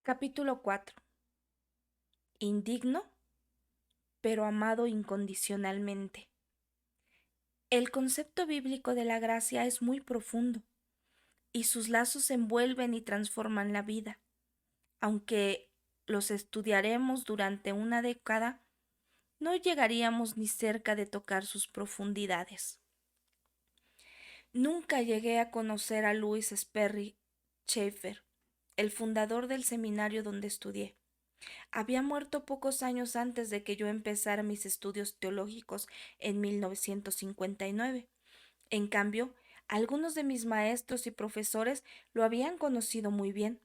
Capítulo 4. Indigno, pero amado incondicionalmente. El concepto bíblico de la gracia es muy profundo, y sus lazos envuelven y transforman la vida. Aunque los estudiaremos durante una década, no llegaríamos ni cerca de tocar sus profundidades. Nunca llegué a conocer a Louis Sperry Chafer, el fundador del seminario donde estudié. Había muerto pocos años antes de que yo empezara mis estudios teológicos en 1959. En cambio, algunos de mis maestros y profesores lo habían conocido muy bien.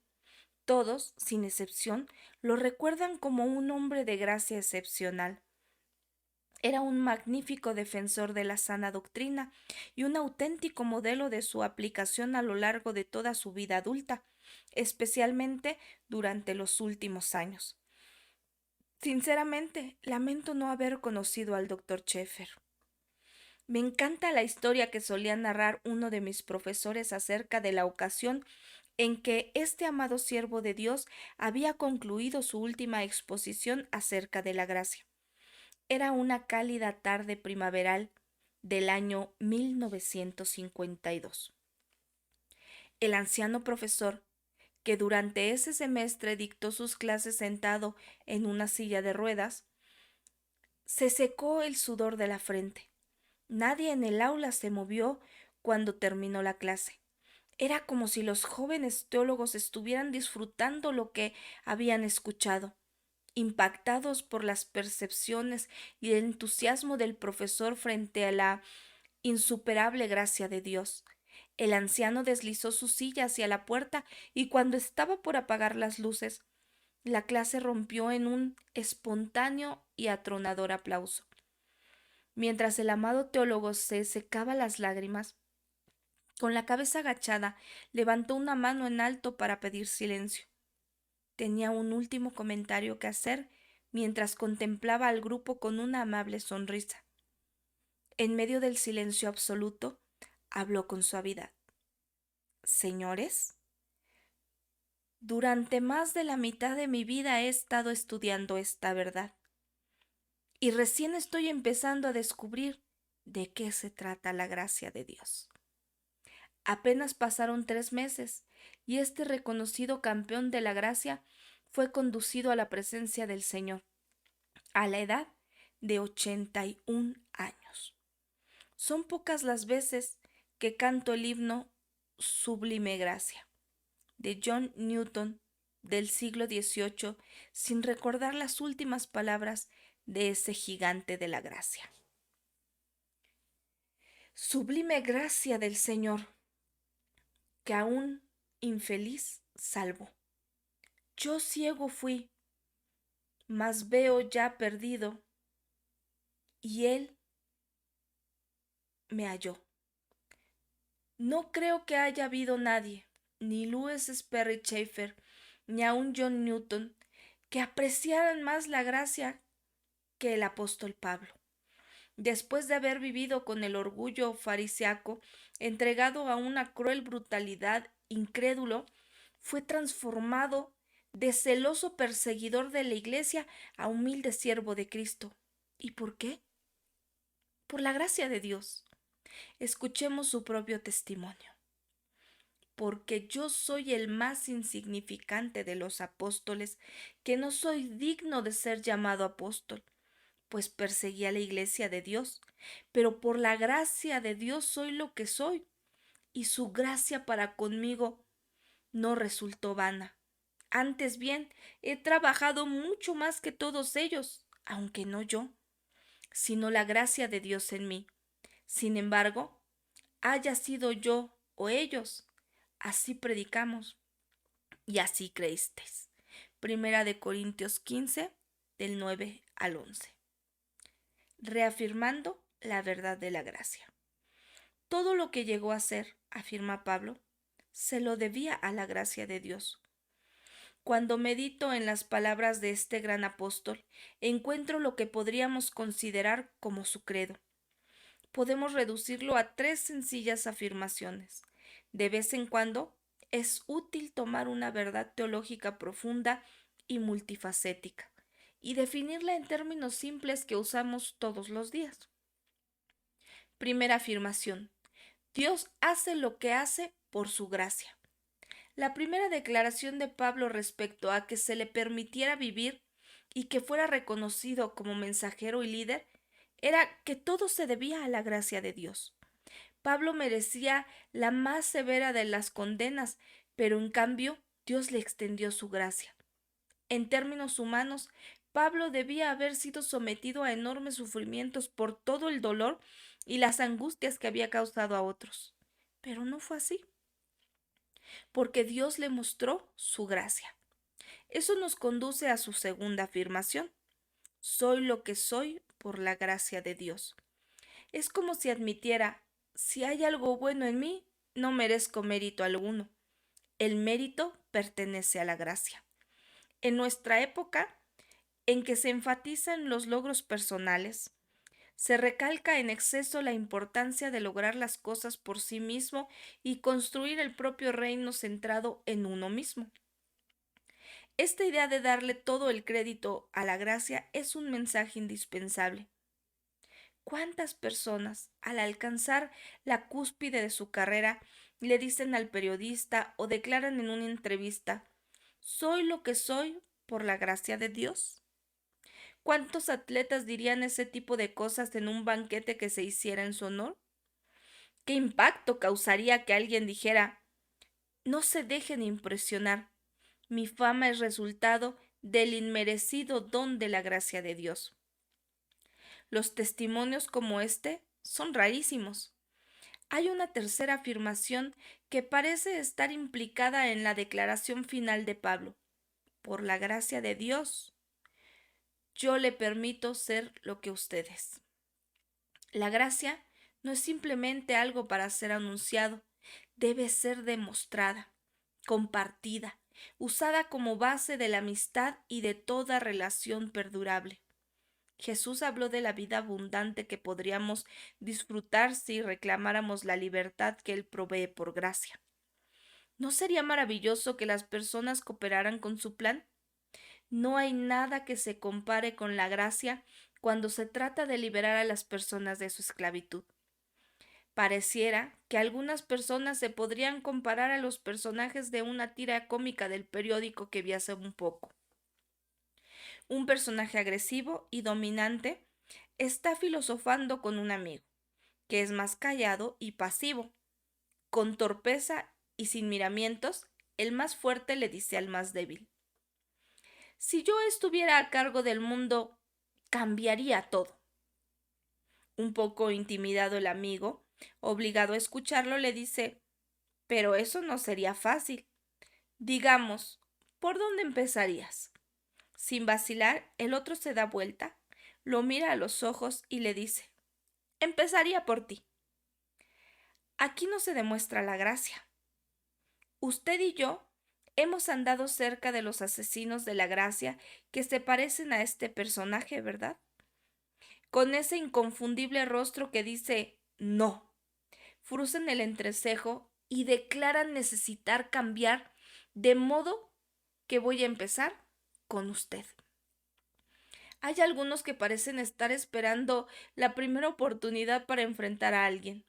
Todos, sin excepción, lo recuerdan como un hombre de gracia excepcional. Era un magnífico defensor de la sana doctrina y un auténtico modelo de su aplicación a lo largo de toda su vida adulta, especialmente durante los últimos años. Sinceramente, lamento no haber conocido al doctor Sheffer. Me encanta la historia que solía narrar uno de mis profesores acerca de la ocasión en que este amado siervo de Dios había concluido su última exposición acerca de la gracia. Era una cálida tarde primaveral del año 1952. El anciano profesor, que durante ese semestre dictó sus clases sentado en una silla de ruedas, se secó el sudor de la frente. Nadie en el aula se movió cuando terminó la clase. Era como si los jóvenes teólogos estuvieran disfrutando lo que habían escuchado, impactados por las percepciones y el entusiasmo del profesor frente a la insuperable gracia de Dios. El anciano deslizó su silla hacia la puerta y cuando estaba por apagar las luces, la clase rompió en un espontáneo y atronador aplauso. Mientras el amado teólogo se secaba las lágrimas, con la cabeza agachada, levantó una mano en alto para pedir silencio. Tenía un último comentario que hacer mientras contemplaba al grupo con una amable sonrisa. En medio del silencio absoluto, habló con suavidad. Señores, durante más de la mitad de mi vida he estado estudiando esta verdad, y recién estoy empezando a descubrir de qué se trata la gracia de Dios. Apenas pasaron 3 meses, y este reconocido campeón de la gracia fue conducido a la presencia del Señor, a la edad de 81 años. Son pocas las veces que canto el himno Sublime Gracia, de John Newton, del siglo XVIII, sin recordar las últimas palabras de ese gigante de la gracia. Sublime gracia del Señor, que aún infeliz salvó. Yo ciego fui, mas veo ya perdido, y él me halló. No creo que haya habido nadie, ni Louis Sperry Chafer, ni aun John Newton, que apreciaran más la gracia que el apóstol Pablo. Después de haber vivido con el orgullo fariseaco, entregado a una cruel brutalidad, incrédulo, fue transformado de celoso perseguidor de la iglesia a humilde siervo de Cristo. ¿Y por qué? Por la gracia de Dios. Escuchemos su propio testimonio. Porque yo soy el más insignificante de los apóstoles, que no soy digno de ser llamado apóstol, pues perseguí a la iglesia de Dios, pero por la gracia de Dios soy lo que soy, y su gracia para conmigo no resultó vana. Antes bien, he trabajado mucho más que todos ellos, aunque no yo, sino la gracia de Dios en mí. Sin embargo, haya sido yo o ellos, así predicamos y así creísteis. Primera de Corintios 15, del 9 al 11. Reafirmando la verdad de la gracia. Todo lo que llegó a ser, afirma Pablo, se lo debía a la gracia de Dios. Cuando medito en las palabras de este gran apóstol, encuentro lo que podríamos considerar como su credo. Podemos reducirlo a 3 sencillas afirmaciones. De vez en cuando, es útil tomar una verdad teológica profunda y multifacética y definirla en términos simples que usamos todos los días. Primera afirmación. Dios hace lo que hace por su gracia. La primera declaración de Pablo respecto a que se le permitiera vivir y que fuera reconocido como mensajero y líder era que todo se debía a la gracia de Dios. Pablo merecía la más severa de las condenas, pero en cambio Dios le extendió su gracia. En términos humanos, Pablo debía haber sido sometido a enormes sufrimientos por todo el dolor y las angustias que había causado a otros. Pero no fue así, porque Dios le mostró su gracia. Eso nos conduce a su segunda afirmación. Soy lo que soy por la gracia de Dios. Es como si admitiera, si hay algo bueno en mí, no merezco mérito alguno. El mérito pertenece a la gracia. En nuestra época, en que se enfatizan los logros personales, se recalca en exceso la importancia de lograr las cosas por sí mismo y construir el propio reino centrado en uno mismo. Esta idea de darle todo el crédito a la gracia es un mensaje indispensable. ¿Cuántas personas, al alcanzar la cúspide de su carrera, le dicen al periodista o declaran en una entrevista, soy lo que soy por la gracia de Dios? ¿Cuántos atletas dirían ese tipo de cosas en un banquete que se hiciera en su honor? ¿Qué impacto causaría que alguien dijera, no se dejen impresionar, mi fama es resultado del inmerecido don de la gracia de Dios? Los testimonios como este son rarísimos. Hay una tercera afirmación que parece estar implicada en la declaración final de Pablo. Por la gracia de Dios, yo le permito ser lo que usted es. La gracia no es simplemente algo para ser anunciado, debe ser demostrada, compartida, usada como base de la amistad y de toda relación perdurable. Jesús habló de la vida abundante que podríamos disfrutar si reclamáramos la libertad que Él provee por gracia. ¿No sería maravilloso que las personas cooperaran con su plan? No hay nada que se compare con la gracia cuando se trata de liberar a las personas de su esclavitud. Pareciera que algunas personas se podrían comparar a los personajes de una tira cómica del periódico que vi hace un poco. Un personaje agresivo y dominante está filosofando con un amigo, que es más callado y pasivo. Con torpeza y sin miramientos, el más fuerte le dice al más débil, si yo estuviera a cargo del mundo, cambiaría todo. Un poco intimidado el amigo, obligado a escucharlo, le dice, pero eso no sería fácil. Digamos, ¿por dónde empezarías? Sin vacilar, el otro se da vuelta, lo mira a los ojos y le dice, empezaría por ti. Aquí no se demuestra la gracia. Usted y yo hemos andado cerca de los asesinos de la gracia que se parecen a este personaje, ¿verdad? Con ese inconfundible rostro que dice no, fruncen el entrecejo y declaran necesitar cambiar, de modo que voy a empezar con usted. Hay algunos que parecen estar esperando la primera oportunidad para enfrentar a alguien.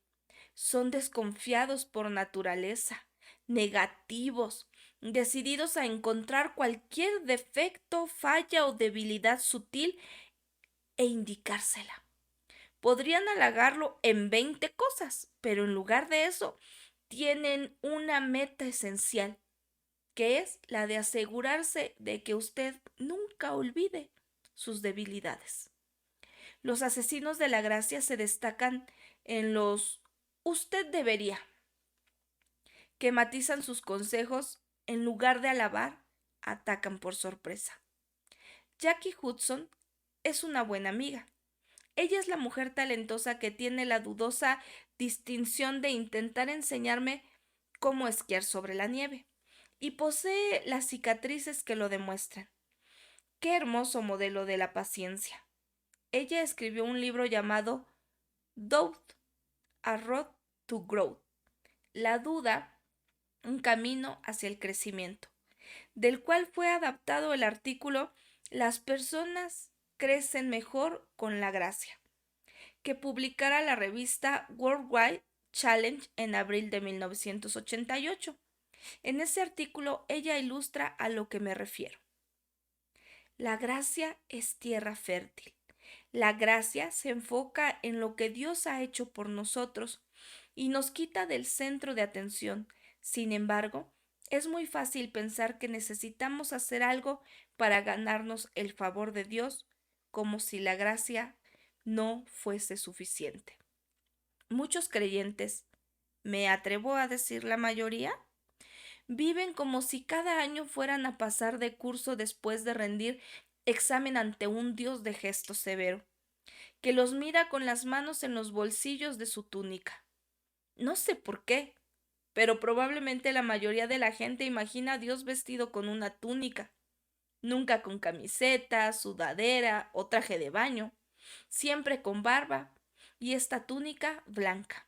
Son desconfiados por naturaleza, negativos, decididos a encontrar cualquier defecto, falla o debilidad sutil e indicársela. Podrían halagarlo en 20 cosas, pero en lugar de eso, tienen una meta esencial, que es la de asegurarse de que usted nunca olvide sus debilidades. Los asesinos de la gracia se destacan en los usted debería, que matizan sus consejos en lugar de alabar, atacan por sorpresa. Jackie Hudson es una buena amiga. Ella es la mujer talentosa que tiene la dudosa distinción de intentar enseñarme cómo esquiar sobre la nieve, y posee las cicatrices que lo demuestran. Qué hermoso modelo de la paciencia. Ella escribió un libro llamado Doubt, A Road to Growth. La duda un camino hacia el crecimiento, del cual fue adaptado el artículo Las personas crecen mejor con la gracia, que publicara la revista Worldwide Challenge en abril de 1988. En ese artículo ella ilustra a lo que me refiero. La gracia es tierra fértil. La gracia se enfoca en lo que Dios ha hecho por nosotros y nos quita del centro de atención. Sin embargo, es muy fácil pensar que necesitamos hacer algo para ganarnos el favor de Dios, como si la gracia no fuese suficiente. Muchos creyentes, me atrevo a decir la mayoría, viven como si cada año fueran a pasar de curso después de rendir examen ante un Dios de gesto severo, que los mira con las manos en los bolsillos de su túnica. No sé por qué, pero probablemente la mayoría de la gente imagina a Dios vestido con una túnica, nunca con camiseta, sudadera o traje de baño, siempre con barba y esta túnica blanca.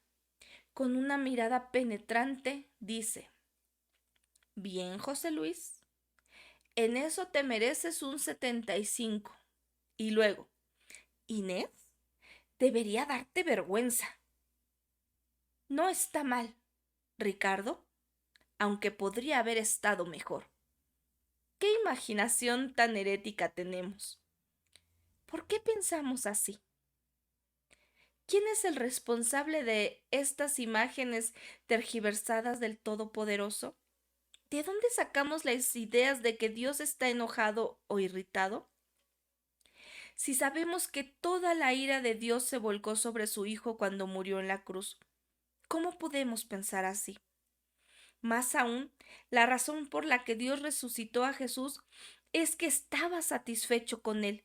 Con una mirada penetrante dice: Bien, José Luis, en eso te mereces un 75. Y luego, Inés, debería darte vergüenza. No está mal, Ricardo, aunque podría haber estado mejor. ¿Qué imaginación tan herética tenemos? ¿Por qué pensamos así? ¿Quién es el responsable de estas imágenes tergiversadas del Todopoderoso? ¿De dónde sacamos las ideas de que Dios está enojado o irritado? Si sabemos que toda la ira de Dios se volcó sobre su Hijo cuando murió en la cruz, ¿cómo podemos pensar así? Más aún, la razón por la que Dios resucitó a Jesús es que estaba satisfecho con él.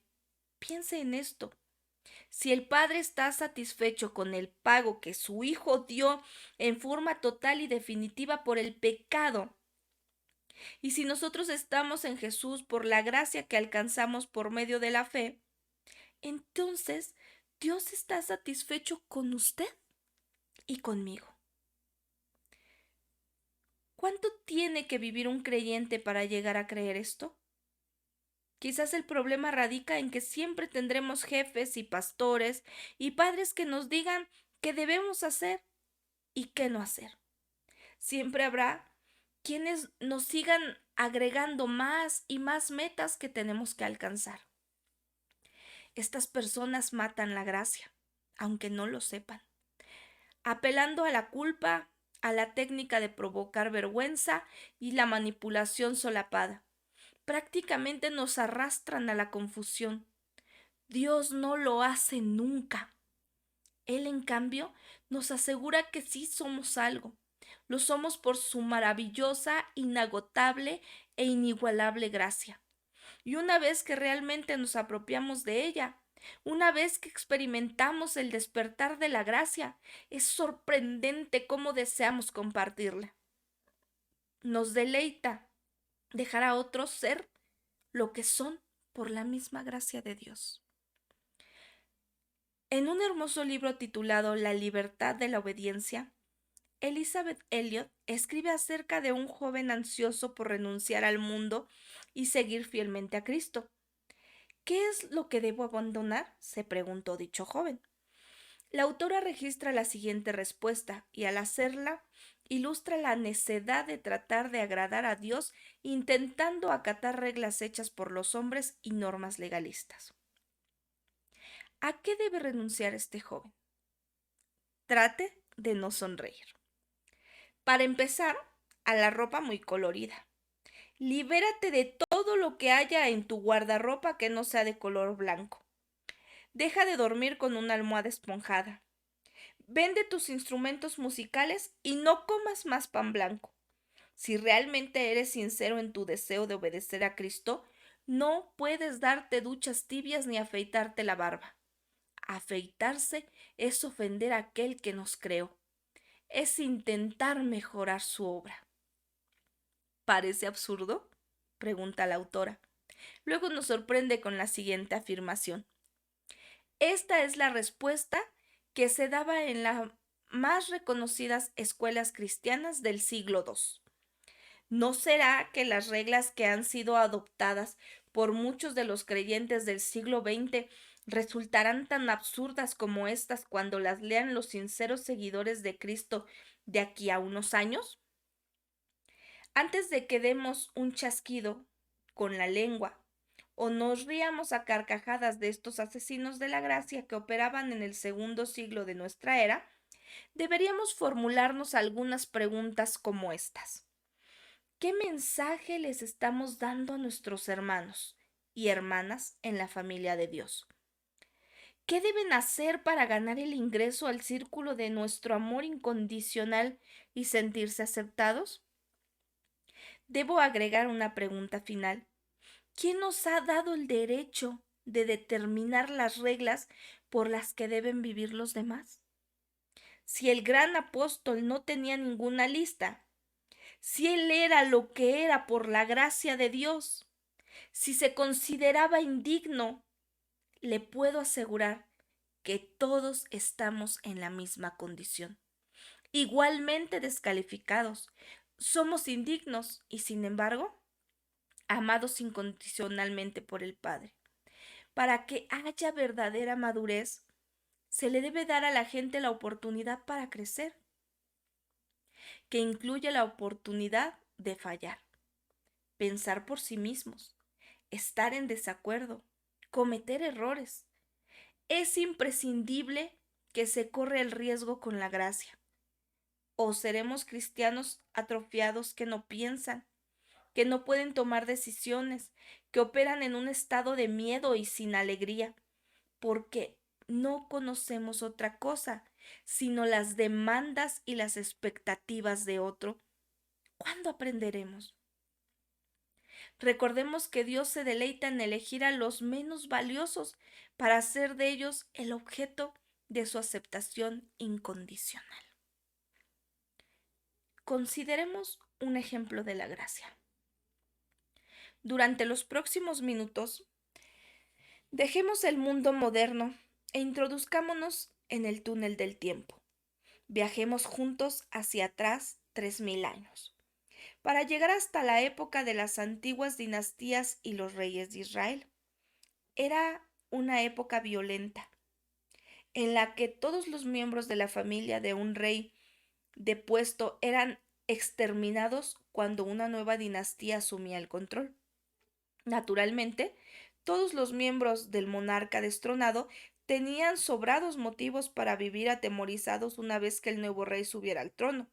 Piense en esto. Si el Padre está satisfecho con el pago que su Hijo dio en forma total y definitiva por el pecado, y si nosotros estamos en Jesús por la gracia que alcanzamos por medio de la fe, entonces Dios está satisfecho con usted y conmigo. ¿Cuánto tiene que vivir un creyente para llegar a creer esto? Quizás el problema radica en que siempre tendremos jefes y pastores y padres que nos digan qué debemos hacer y qué no hacer. Siempre habrá quienes nos sigan agregando más y más metas que tenemos que alcanzar. Estas personas matan la gracia, aunque no lo sepan, apelando a la culpa, a la técnica de provocar vergüenza y la manipulación solapada. Prácticamente nos arrastran a la confusión. Dios no lo hace nunca. Él, en cambio, nos asegura que sí somos algo. Lo somos por su maravillosa, inagotable e inigualable gracia. Y una vez que realmente nos apropiamos de ella, una vez que experimentamos el despertar de la gracia, es sorprendente cómo deseamos compartirla. Nos deleita dejar a otros ser lo que son por la misma gracia de Dios. En un hermoso libro titulado La libertad de la obediencia, Elizabeth Elliot escribe acerca de un joven ansioso por renunciar al mundo y seguir fielmente a Cristo. ¿Qué es lo que debo abandonar?, se preguntó dicho joven. La autora registra la siguiente respuesta y al hacerla ilustra la necedad de tratar de agradar a Dios intentando acatar reglas hechas por los hombres y normas legalistas. ¿A qué debe renunciar este joven? Trate de no sonreír. Para empezar, a la ropa muy colorida. Libérate de todo lo que haya en tu guardarropa que no sea de color blanco. Deja de dormir con una almohada esponjada. Vende tus instrumentos musicales y no comas más pan blanco. Si realmente eres sincero en tu deseo de obedecer a Cristo, no puedes darte duchas tibias ni afeitarte la barba. Afeitarse es ofender a aquel que nos creó. Es intentar mejorar su obra. ¿Parece absurdo?, pregunta la autora. Luego nos sorprende con la siguiente afirmación. Esta es la respuesta que se daba en las más reconocidas escuelas cristianas del siglo II. ¿No será que las reglas que han sido adoptadas por muchos de los creyentes del siglo XX resultarán tan absurdas como estas cuando las lean los sinceros seguidores de Cristo de aquí a unos años? Antes de que demos un chasquido con la lengua o nos riamos a carcajadas de estos asesinos de la gracia que operaban en el segundo siglo de nuestra era, deberíamos formularnos algunas preguntas como estas. ¿Qué mensaje les estamos dando a nuestros hermanos y hermanas en la familia de Dios? ¿Qué deben hacer para ganar el ingreso al círculo de nuestro amor incondicional y sentirse aceptados? Debo agregar una pregunta final. ¿Quién nos ha dado el derecho de determinar las reglas por las que deben vivir los demás? Si el gran apóstol no tenía ninguna lista, si él era lo que era por la gracia de Dios, si se consideraba indigno, le puedo asegurar que todos estamos en la misma condición, igualmente descalificados. Somos indignos y, sin embargo, amados incondicionalmente por el Padre. Para que haya verdadera madurez, se le debe dar a la gente la oportunidad para crecer, que incluye la oportunidad de fallar, pensar por sí mismos, estar en desacuerdo, cometer errores. Es imprescindible que se corre el riesgo con la gracia. O seremos cristianos atrofiados que no piensan, que no pueden tomar decisiones, que operan en un estado de miedo y sin alegría, porque no conocemos otra cosa sino las demandas y las expectativas de otro. ¿Cuándo aprenderemos? Recordemos que Dios se deleita en elegir a los menos valiosos para hacer de ellos el objeto de su aceptación incondicional. Consideremos un ejemplo de la gracia. Durante los próximos minutos, dejemos el mundo moderno e introduzcámonos en el túnel del tiempo. Viajemos juntos hacia atrás 3000 años, para llegar hasta la época de las antiguas dinastías y los reyes de Israel. Era una época violenta, en la que todos los miembros de la familia de un rey depuesto eran exterminados cuando una nueva dinastía asumía el control. Naturalmente, todos los miembros del monarca destronado tenían sobrados motivos para vivir atemorizados una vez que el nuevo rey subiera al trono.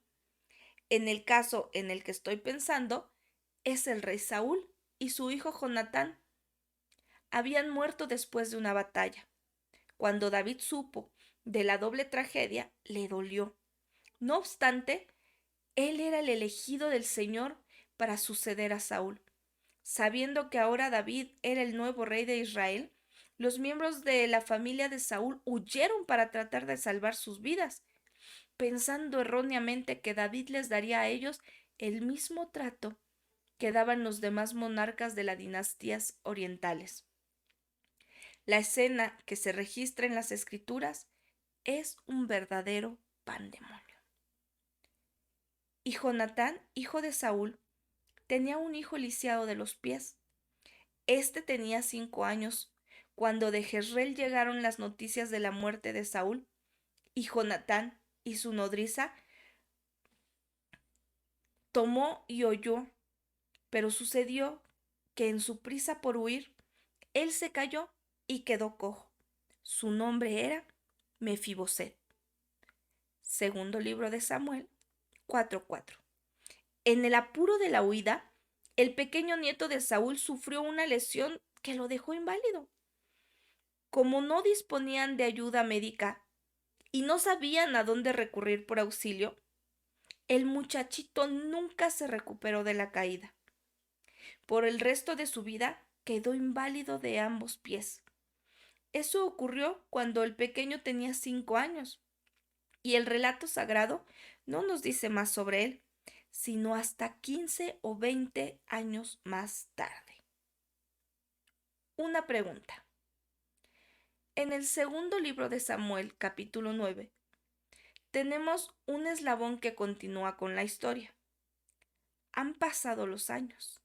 En el caso en el que estoy pensando, es el rey Saúl y su hijo Jonatán. Habían muerto después de una batalla. Cuando David supo de la doble tragedia, le dolió. No obstante, él era el elegido del Señor para suceder a Saúl. Sabiendo que ahora David era el nuevo rey de Israel, los miembros de la familia de Saúl huyeron para tratar de salvar sus vidas, pensando erróneamente que David les daría a ellos el mismo trato que daban los demás monarcas de las dinastías orientales. La escena que se registra en las escrituras es un verdadero pandemonio. Y Jonatán, hijo de Saúl, tenía un hijo lisiado de los pies. Este tenía 5 años cuando de Jezreel llegaron las noticias de la muerte de Saúl, y Jonatán y su nodriza tomó y oyó, pero sucedió que en su prisa por huir, él se cayó y quedó cojo. Su nombre era Mefiboset. Segundo libro de Samuel 4:4. En el apuro de la huida, el pequeño nieto de Saúl sufrió una lesión que lo dejó inválido. Como no disponían de ayuda médica y no sabían a dónde recurrir por auxilio, el muchachito nunca se recuperó de la caída. Por el resto de su vida quedó inválido de ambos pies. Eso ocurrió cuando el pequeño tenía 5 años, y el relato sagrado no nos dice más sobre él, sino hasta 15 o 20 años más tarde. Una pregunta. En el segundo libro de Samuel, capítulo 9, tenemos un eslabón que continúa con la historia. Han pasado los años.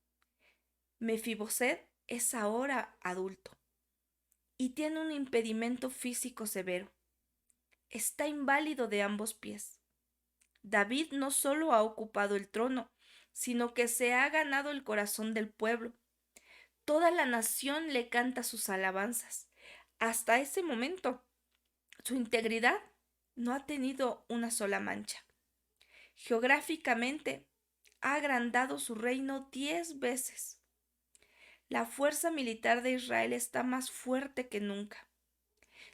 Mefiboset es ahora adulto y tiene un impedimento físico severo. Está inválido de ambos pies. David no solo ha ocupado el trono, sino que se ha ganado el corazón del pueblo. Toda la nación le canta sus alabanzas. Hasta ese momento, su integridad no ha tenido una sola mancha. Geográficamente, ha agrandado su reino 10 veces. La fuerza militar de Israel está más fuerte que nunca.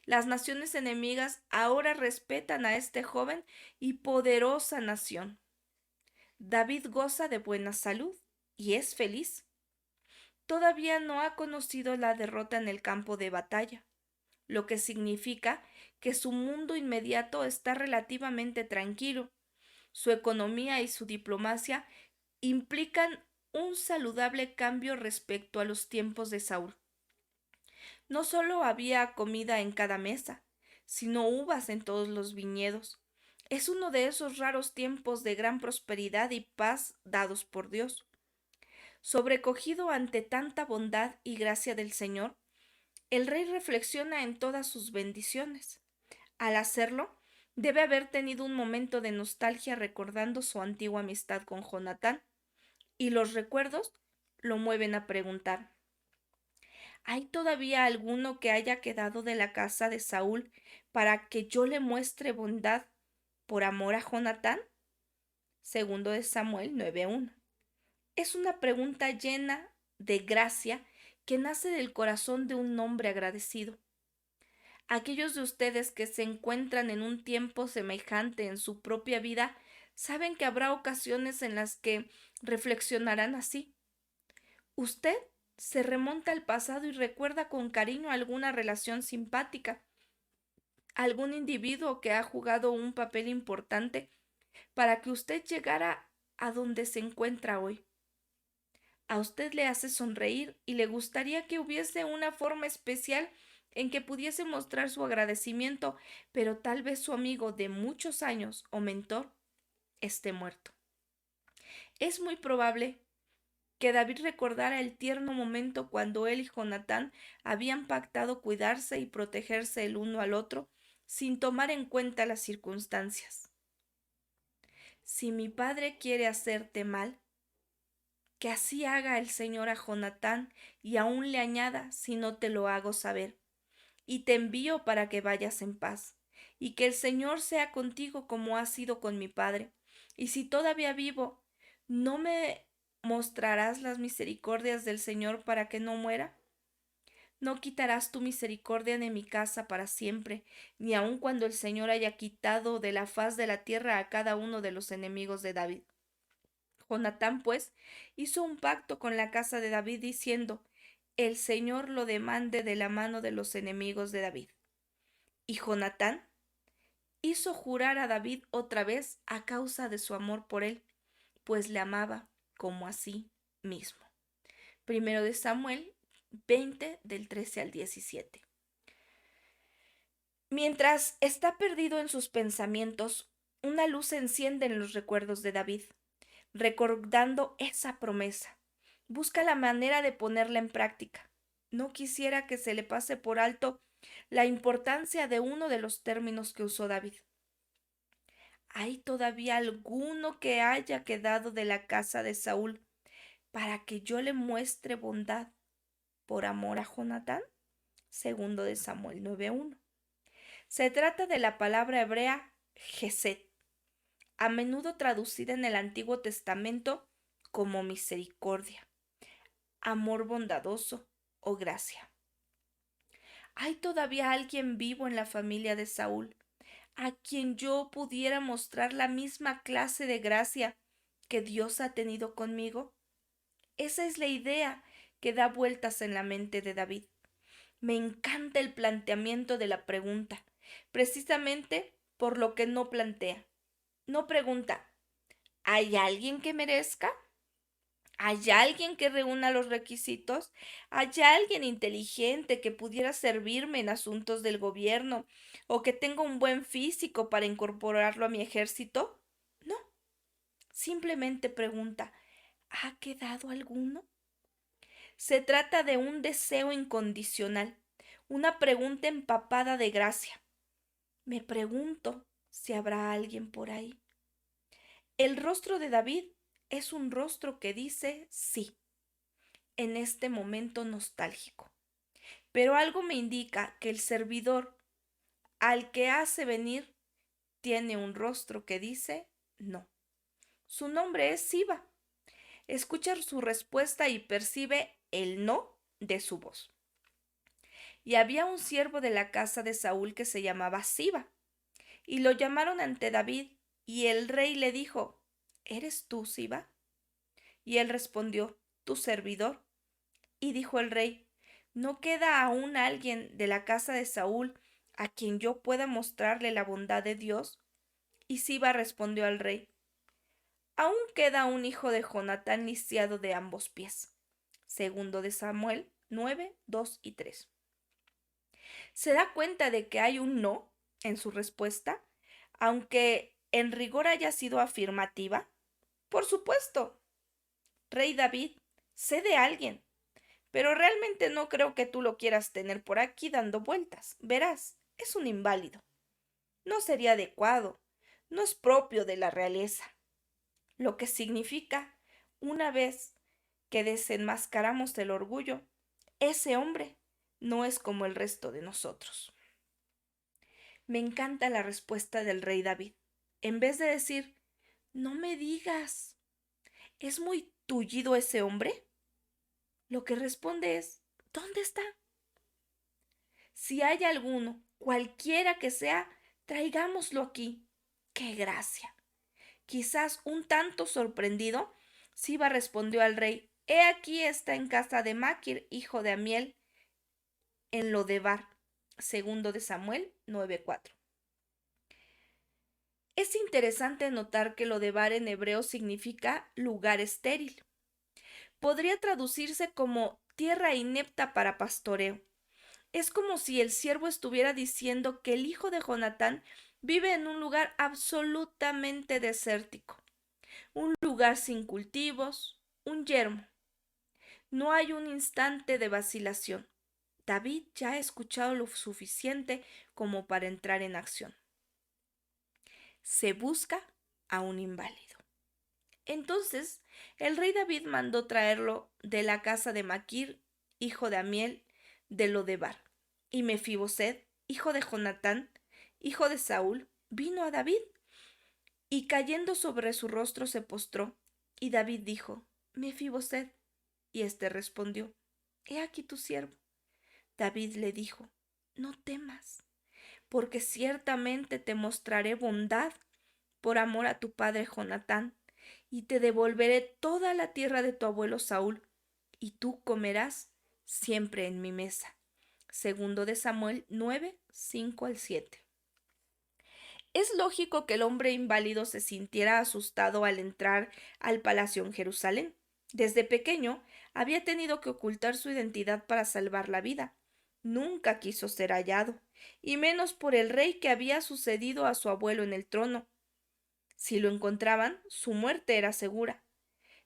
Las naciones enemigas ahora respetan a este joven y poderosa nación. David goza de buena salud y es feliz. Todavía no ha conocido la derrota en el campo de batalla, lo que significa que su mundo inmediato está relativamente tranquilo. Su economía y su diplomacia implican un saludable cambio respecto a los tiempos de Saúl. No solo había comida en cada mesa, sino uvas en todos los viñedos. Es uno de esos raros tiempos de gran prosperidad y paz dados por Dios. Sobrecogido ante tanta bondad y gracia del Señor, el rey reflexiona en todas sus bendiciones. Al hacerlo, debe haber tenido un momento de nostalgia recordando su antigua amistad con Jonatán, y los recuerdos lo mueven a preguntar: ¿hay todavía alguno que haya quedado de la casa de Saúl para que yo le muestre bondad por amor a Jonatán? Segundo de Samuel 9:1. Es una pregunta llena de gracia que nace del corazón de un hombre agradecido. Aquellos de ustedes que se encuentran en un tiempo semejante en su propia vida saben que habrá ocasiones en las que reflexionarán así. Usted se remonta al pasado y recuerda con cariño alguna relación simpática, algún individuo que ha jugado un papel importante para que usted llegara a donde se encuentra hoy. A usted le hace sonreír y le gustaría que hubiese una forma especial en que pudiese mostrar su agradecimiento, pero tal vez su amigo de muchos años o mentor esté muerto. Es muy probable que David recordara el tierno momento cuando él y Jonatán habían pactado cuidarse y protegerse el uno al otro sin tomar en cuenta las circunstancias. Si mi padre quiere hacerte mal, que así haga el Señor a Jonatán y aún le añada si no te lo hago saber. Y te envío para que vayas en paz, y que el Señor sea contigo como ha sido con mi padre. Y si todavía vivo, ¿no me mostrarás las misericordias del Señor para que no muera? No quitarás tu misericordia de mi casa para siempre, ni aun cuando el Señor haya quitado de la faz de la tierra a cada uno de los enemigos de David. Jonatán, pues, hizo un pacto con la casa de David diciendo: el Señor lo demande de la mano de los enemigos de David. Y Jonatán hizo jurar a David otra vez a causa de su amor por él, pues le amaba como a sí mismo. Primero de Samuel 20 del 13 al 17. Mientras está perdido en sus pensamientos, una luz se enciende en los recuerdos de David, recordando esa promesa. Busca la manera de ponerla en práctica. No quisiera que se le pase por alto la importancia de uno de los términos que usó David. ¿Hay todavía alguno que haya quedado de la casa de Saúl para que yo le muestre bondad por amor a Jonatán? Segundo de Samuel 9:1. Se trata de la palabra hebrea Gesed, a menudo traducida en el Antiguo Testamento como misericordia, amor bondadoso o gracia. ¿Hay todavía alguien vivo en la familia de Saúl a quien yo pudiera mostrar la misma clase de gracia que Dios ha tenido conmigo? Esa es la idea que da vueltas en la mente de David. Me encanta el planteamiento de la pregunta, precisamente por lo que no plantea. No pregunta: ¿hay alguien que merezca? ¿Hay alguien que reúna los requisitos? ¿Hay alguien inteligente que pudiera servirme en asuntos del gobierno o que tenga un buen físico para incorporarlo a mi ejército? No, simplemente pregunta: ¿Ha quedado alguno? Se trata de un deseo incondicional, una pregunta empapada de gracia. Me pregunto si habrá alguien por ahí. El rostro de David es un rostro que dice sí, en este momento nostálgico. Pero algo me indica que el servidor al que hace venir tiene un rostro que dice no. Su nombre es Siba. Escucha su respuesta y percibe el no de su voz. Y había un siervo de la casa de Saúl que se llamaba Siba, y lo llamaron ante David, y el rey le dijo, ¿eres tú, Siba? Y él respondió, tu servidor. Y dijo el rey, ¿no queda aún alguien de la casa de Saúl a quien yo pueda mostrarle la bondad de Dios? Y Siba respondió al rey, aún queda un hijo de Jonatán lisiado de ambos pies. Segundo de Samuel 9, 2 y 3. Se da cuenta de que hay un no en su respuesta, aunque en rigor haya sido afirmativa. Por supuesto, rey David, sé de alguien, pero realmente no creo que tú lo quieras tener por aquí dando vueltas. Verás, es un inválido. No sería adecuado, no es propio de la realeza. Lo que significa, una vez que desenmascaramos el orgullo, ese hombre no es como el resto de nosotros. Me encanta la respuesta del rey David. En vez de decir, no me digas, ¿es muy tullido ese hombre? Lo que responde es, ¿dónde está? Si hay alguno, cualquiera que sea, traigámoslo aquí. ¡Qué gracia! Quizás un tanto sorprendido, Siba respondió al rey, he aquí está en casa de Maquir, hijo de Amiel, en Lodebar. Segundo de Samuel 9:4. Es interesante notar que Lodebar en hebreo significa lugar estéril. Podría traducirse como tierra inepta para pastoreo. Es como si el siervo estuviera diciendo que el hijo de Jonatán vive en un lugar absolutamente desértico, un lugar sin cultivos, un yermo. No hay un instante de vacilación. David ya ha escuchado lo suficiente como para entrar en acción. Se busca a un inválido. Entonces el rey David mandó traerlo de la casa de Maquir, hijo de Amiel, de Lodebar. Y Mefiboset, hijo de Jonatán, hijo de Saúl, vino a David, y cayendo sobre su rostro se postró. Y David dijo, Mefiboset. Y éste respondió, he aquí tu siervo. David le dijo, no temas, porque ciertamente te mostraré bondad por amor a tu padre Jonatán, y te devolveré toda la tierra de tu abuelo Saúl, y tú comerás siempre en mi mesa. Segundo de Samuel 9, 5 al 7. Es lógico que el hombre inválido se sintiera asustado al entrar al palacio en Jerusalén. Desde pequeño había tenido que ocultar su identidad para salvar la vida. Nunca quiso ser hallado, y menos por el rey que había sucedido a su abuelo en el trono. Si lo encontraban, su muerte era segura.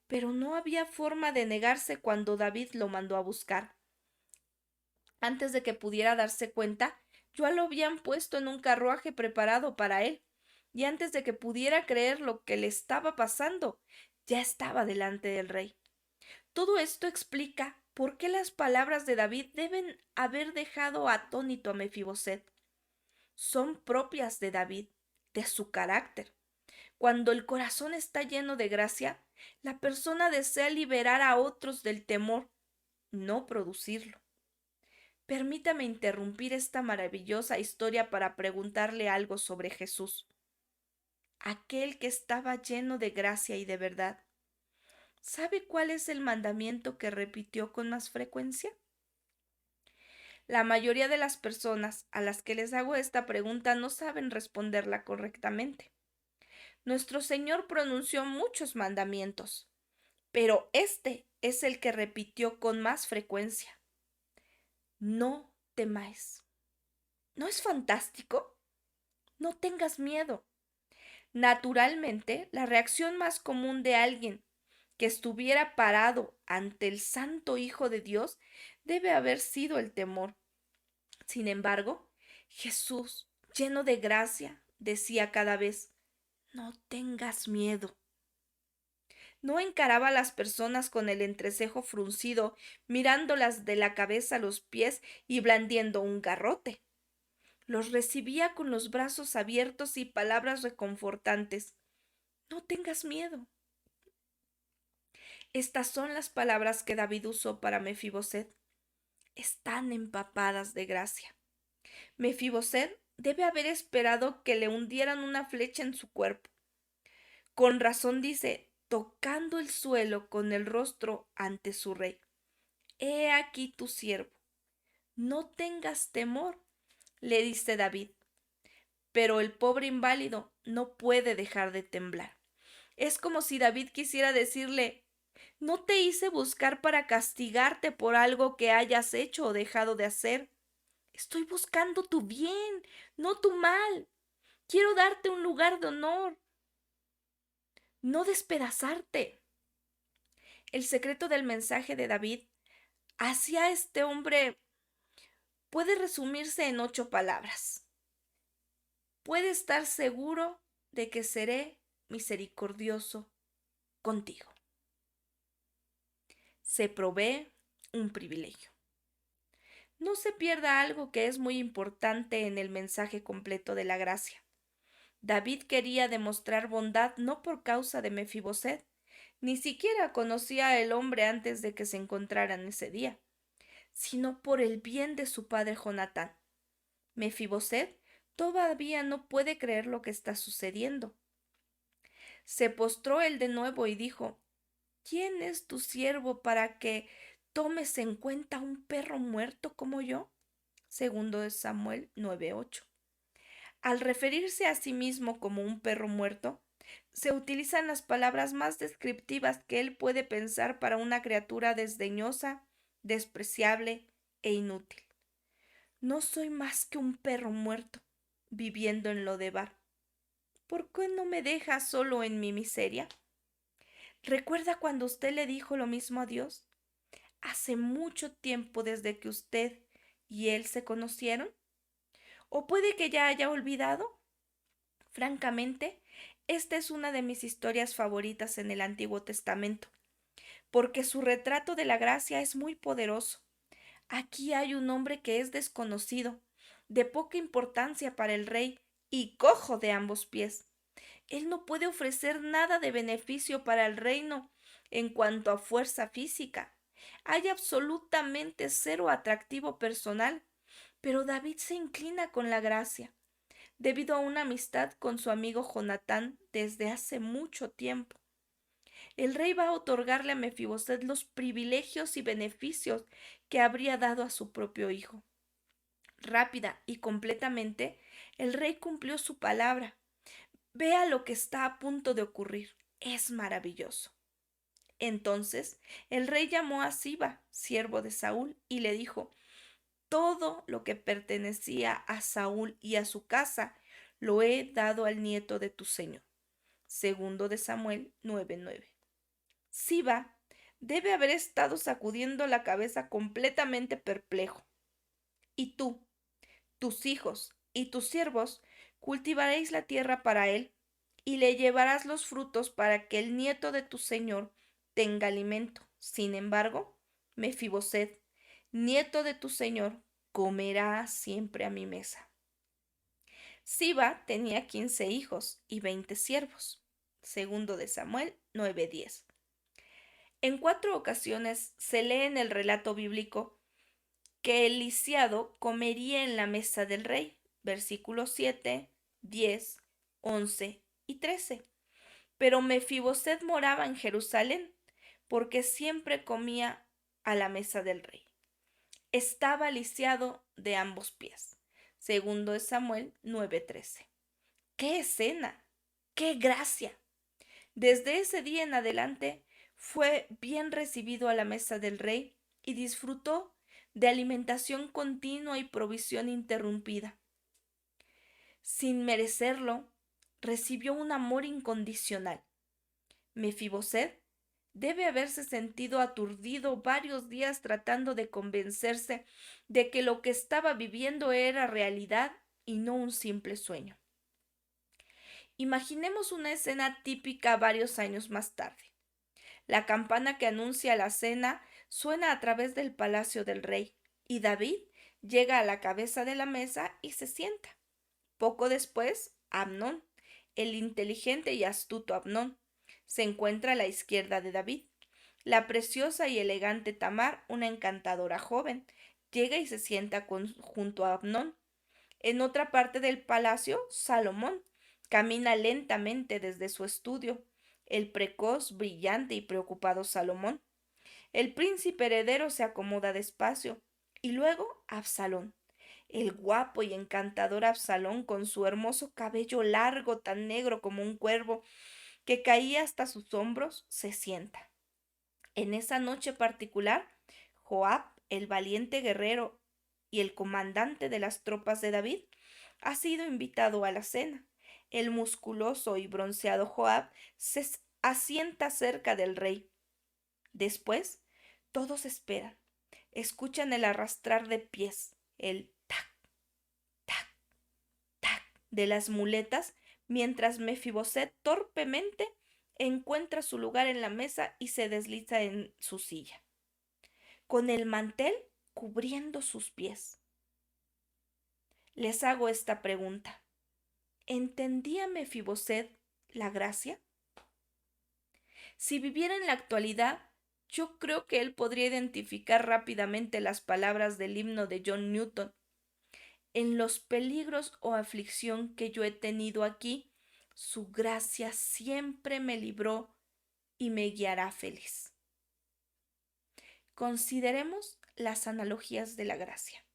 Pero no había forma de negarse cuando David lo mandó a buscar. Antes de que pudiera darse cuenta, ya lo habían puesto en un carruaje preparado para él, y antes de que pudiera creer lo que le estaba pasando, ya estaba delante del rey. Todo esto explica por qué las palabras de David deben haber dejado atónito a Mefiboset. Son propias de David, de su carácter. Cuando el corazón está lleno de gracia, la persona desea liberar a otros del temor, no producirlo. Permítame interrumpir esta maravillosa historia para preguntarle algo sobre Jesús, aquel que estaba lleno de gracia y de verdad. ¿Sabe cuál es el mandamiento que repitió con más frecuencia? La mayoría de las personas a las que les hago esta pregunta no saben responderla correctamente. Nuestro Señor pronunció muchos mandamientos, pero este es el que repitió con más frecuencia. No temáis. ¿No es fantástico? No tengas miedo. Naturalmente, la reacción más común de alguien que estuviera parado ante el Santo Hijo de Dios debe haber sido el temor. Sin embargo, Jesús, lleno de gracia, decía cada vez, no tengas miedo. No encaraba a las personas con el entrecejo fruncido, mirándolas de la cabeza a los pies y blandiendo un garrote. Los recibía con los brazos abiertos y palabras reconfortantes. No tengas miedo. Estas son las palabras que David usó para Mefiboset. Están empapadas de gracia. Mefiboset debe haber esperado que le hundieran una flecha en su cuerpo. Con razón dice, tocando el suelo con el rostro ante su rey. He aquí tu siervo. No tengas temor, le dice David. Pero el pobre inválido no puede dejar de temblar. Es como si David quisiera decirle, no te hice buscar para castigarte por algo que hayas hecho o dejado de hacer. Estoy buscando tu bien, no tu mal. Quiero darte un lugar de honor, no despedazarte. El secreto del mensaje de David hacia este hombre puede resumirse en 8 palabras. Puede estar seguro de que seré misericordioso contigo. Se provee un privilegio. No se pierda algo que es muy importante en el mensaje completo de la gracia. David quería demostrar bondad no por causa de Mefiboset, ni siquiera conocía al hombre antes de que se encontraran ese día, sino por el bien de su padre Jonatán. Mefiboset todavía no puede creer lo que está sucediendo. Se postró él de nuevo y dijo, ¿quién es tu siervo para que tomes en cuenta un perro muerto como yo? Segundo de Samuel 9:8. Al referirse a sí mismo como un perro muerto, se utilizan las palabras más descriptivas que él puede pensar para una criatura desdeñosa, despreciable e inútil. No soy más que un perro muerto, viviendo en Lodebar. ¿Por qué no me deja solo en mi miseria? ¿Recuerda cuando usted le dijo lo mismo a Dios? Hace mucho tiempo desde que usted y él se conocieron. ¿O puede que ya haya olvidado? Francamente, esta es una de mis historias favoritas en el Antiguo Testamento, porque su retrato de la gracia es muy poderoso. Aquí hay un hombre que es desconocido, de poca importancia para el rey y cojo de ambos pies. Él no puede ofrecer nada de beneficio para el reino en cuanto a fuerza física. Hay absolutamente cero atractivo personal, pero David se inclina con la gracia, debido a una amistad con su amigo Jonatán desde hace mucho tiempo. El rey va a otorgarle a Mefiboset los privilegios y beneficios que habría dado a su propio hijo. Rápida y completamente, el rey cumplió su palabra. Vea lo que está a punto de ocurrir. Es maravilloso. Entonces el rey llamó a Siba, siervo de Saúl, y le dijo, todo lo que pertenecía a Saúl y a su casa lo he dado al nieto de tu señor. Segundo de Samuel 9:9. Siba debe haber estado sacudiendo la cabeza completamente perplejo. Y tú, tus hijos y tus siervos cultivaréis la tierra para él, y le llevarás los frutos para que el nieto de tu señor tenga alimento. Sin embargo, Mefiboset, nieto de tu señor, comerá siempre a mi mesa. Siba tenía 15 hijos y 20 siervos. Segundo de Samuel 9:10. En 4 ocasiones se lee en el relato bíblico que el lisiado comería en la mesa del rey, versículos 7, 10, 11 y 13. Pero Mefiboset moraba en Jerusalén, porque siempre comía a la mesa del rey. Estaba lisiado de ambos pies. Segundo de Samuel 9:13. ¡Qué escena! ¡Qué gracia! Desde ese día en adelante fue bien recibido a la mesa del rey y disfrutó de alimentación continua y provisión interrumpida. Sin merecerlo, recibió un amor incondicional. Mefiboset Debe haberse sentido aturdido varios días tratando de convencerse de que lo que estaba viviendo era realidad y no un simple sueño. Imaginemos una escena típica varios años más tarde. La campana que anuncia la cena suena a través del palacio del rey, y David llega a la cabeza de la mesa y se sienta. Poco después, Amnón, el inteligente y astuto Amnón, se encuentra a la izquierda de David. La preciosa y elegante Tamar, una encantadora joven, llega y se sienta junto a Amnón. En otra parte del palacio, Salomón camina lentamente desde su estudio. El precoz, brillante y preocupado Salomón. El príncipe heredero se acomoda despacio. Y luego Absalón. El guapo y encantador Absalón, con su hermoso cabello largo, tan negro como un cuervo, que caía hasta sus hombros, se sienta. En esa noche particular, Joab, el valiente guerrero y el comandante de las tropas de David, ha sido invitado a la cena. El musculoso y bronceado Joab se asienta cerca del rey. Después, todos esperan. Escuchan el arrastrar de pies, el tac, tac, tac de las muletas, mientras Mefiboset torpemente encuentra su lugar en la mesa y se desliza en su silla, con el mantel cubriendo sus pies. Les hago esta pregunta. ¿Entendía Mefiboset la gracia? Si viviera en la actualidad, yo creo que él podría identificar rápidamente las palabras del himno de John Newton. En los peligros o aflicción que yo he tenido aquí, su gracia siempre me libró y me guiará feliz. Consideremos las analogías de la gracia.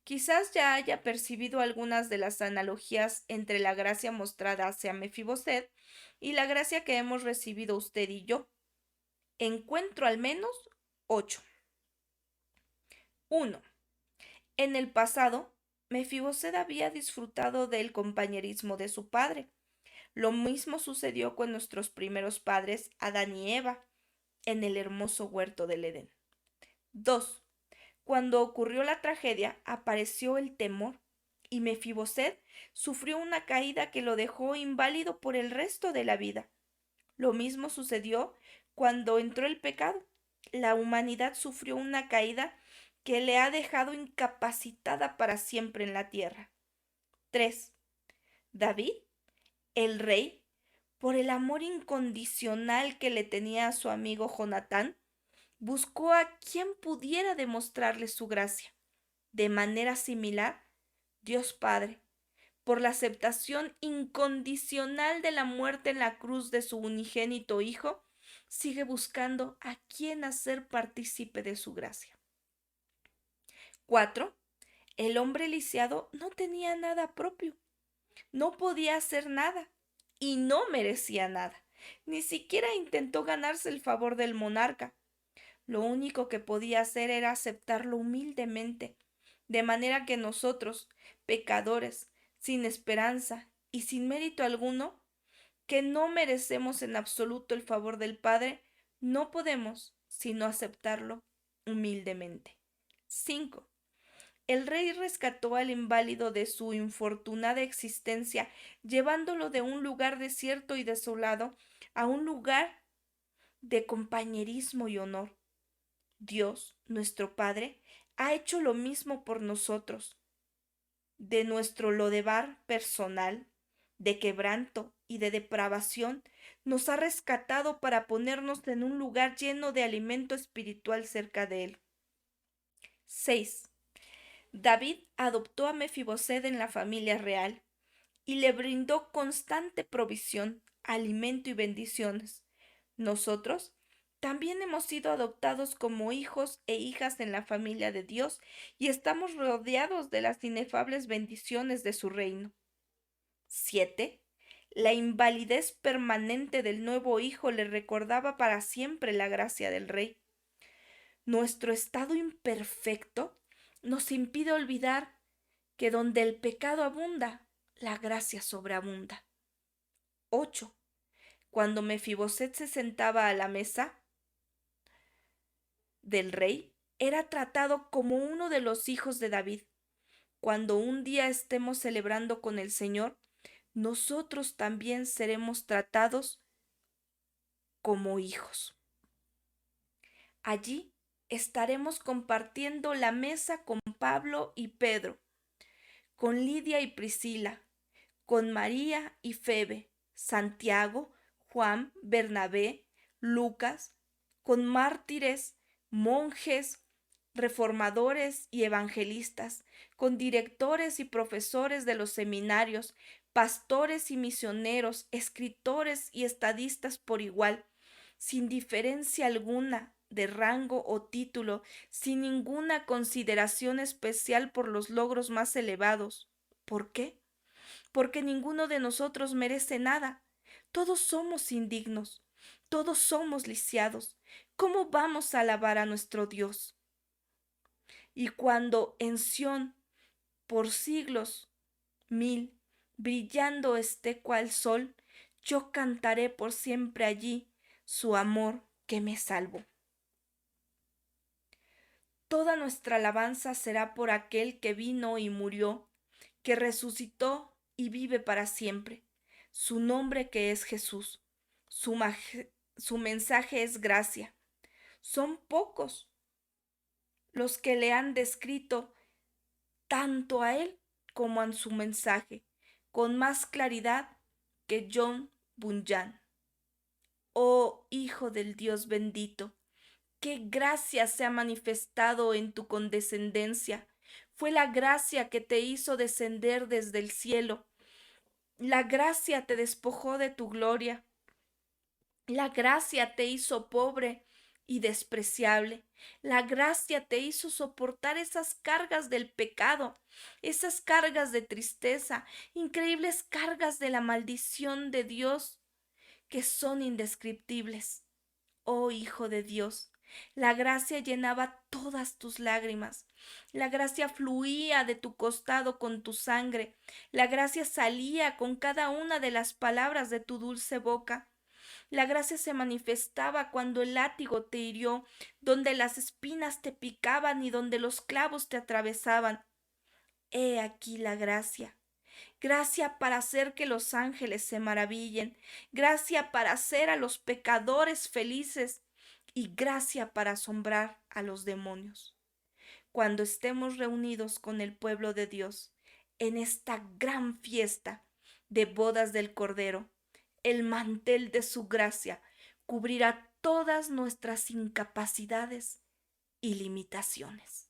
Quizás ya haya percibido algunas de las analogías entre la gracia mostrada hacia Mefiboset y la gracia que hemos recibido usted y yo. Encuentro al menos 8. 1. En el pasado, Mefiboset había disfrutado del compañerismo de su padre. Lo mismo sucedió con nuestros primeros padres, Adán y Eva, en el hermoso huerto del Edén. 2. Cuando ocurrió la tragedia, apareció el temor, y Mefiboset sufrió una caída que lo dejó inválido por el resto de la vida. Lo mismo sucedió cuando entró el pecado. La humanidad sufrió una caída que le ha dejado incapacitada para siempre en la tierra. 3. David, el rey, por el amor incondicional que le tenía a su amigo Jonatán, buscó a quien pudiera demostrarle su gracia. De manera similar, Dios Padre, por la aceptación incondicional de la muerte en la cruz de su unigénito Hijo, sigue buscando a quien hacer partícipe de su gracia. 4. El hombre lisiado no tenía nada propio, no podía hacer nada y no merecía nada. Ni siquiera intentó ganarse el favor del monarca. Lo único que podía hacer era aceptarlo humildemente, de manera que nosotros, pecadores, sin esperanza y sin mérito alguno, que no merecemos en absoluto el favor del Padre, no podemos sino aceptarlo humildemente. 5. El rey rescató al inválido de su infortunada existencia, llevándolo de un lugar desierto y desolado a un lugar de compañerismo y honor. Dios, nuestro Padre, ha hecho lo mismo por nosotros. De nuestro lodebar personal, de quebranto y de depravación, nos ha rescatado para ponernos en un lugar lleno de alimento espiritual cerca de él. 6. David adoptó a Mefiboset en la familia real y le brindó constante provisión, alimento y bendiciones. Nosotros también hemos sido adoptados como hijos e hijas en la familia de Dios y estamos rodeados de las inefables bendiciones de su reino. 7. La invalidez permanente del nuevo hijo le recordaba para siempre la gracia del rey. Nuestro estado imperfecto nos impide olvidar que donde el pecado abunda, la gracia sobreabunda. 8. Cuando Mefiboset se sentaba a la mesa del rey, era tratado como uno de los hijos de David. Cuando un día estemos celebrando con el Señor, nosotros también seremos tratados como hijos. Allí estaremos compartiendo la mesa con Pablo y Pedro, con Lidia y Priscila, con María y Febe, Santiago, Juan, Bernabé, Lucas, con mártires, monjes, reformadores y evangelistas, con directores y profesores de los seminarios, pastores y misioneros, escritores y estadistas por igual, sin diferencia alguna de rango o título, sin ninguna consideración especial por los logros más elevados. ¿Por qué? Porque ninguno de nosotros merece nada. Todos somos indignos, todos somos lisiados. ¿Cómo vamos a alabar a nuestro Dios? Y cuando en Sión, por siglos 1000, brillando esté cual sol, yo cantaré por siempre allí su amor que me salvó. Toda nuestra alabanza será por aquel que vino y murió, que resucitó y vive para siempre. Su nombre que es Jesús. Su mensaje es gracia. Son pocos los que le han descrito tanto a él como a su mensaje, con más claridad que John Bunyan. Oh Hijo del Dios bendito, qué gracia se ha manifestado en tu condescendencia. Fue la gracia que te hizo descender desde el cielo. La gracia te despojó de tu gloria. La gracia te hizo pobre y despreciable. La gracia te hizo soportar esas cargas del pecado, esas cargas de tristeza, increíbles cargas de la maldición de Dios que son indescriptibles. Oh Hijo de Dios, la gracia llenaba todas tus lágrimas. La gracia fluía de tu costado con tu sangre. La gracia salía con cada una de las palabras de tu dulce boca. La gracia se manifestaba cuando el látigo te hirió, donde las espinas te picaban y donde los clavos te atravesaban. He aquí la gracia. Gracia para hacer que los ángeles se maravillen, gracia para hacer a los pecadores felices y gracia para asombrar a los demonios. Cuando estemos reunidos con el pueblo de Dios en esta gran fiesta de bodas del Cordero, el mantel de su gracia cubrirá todas nuestras incapacidades y limitaciones.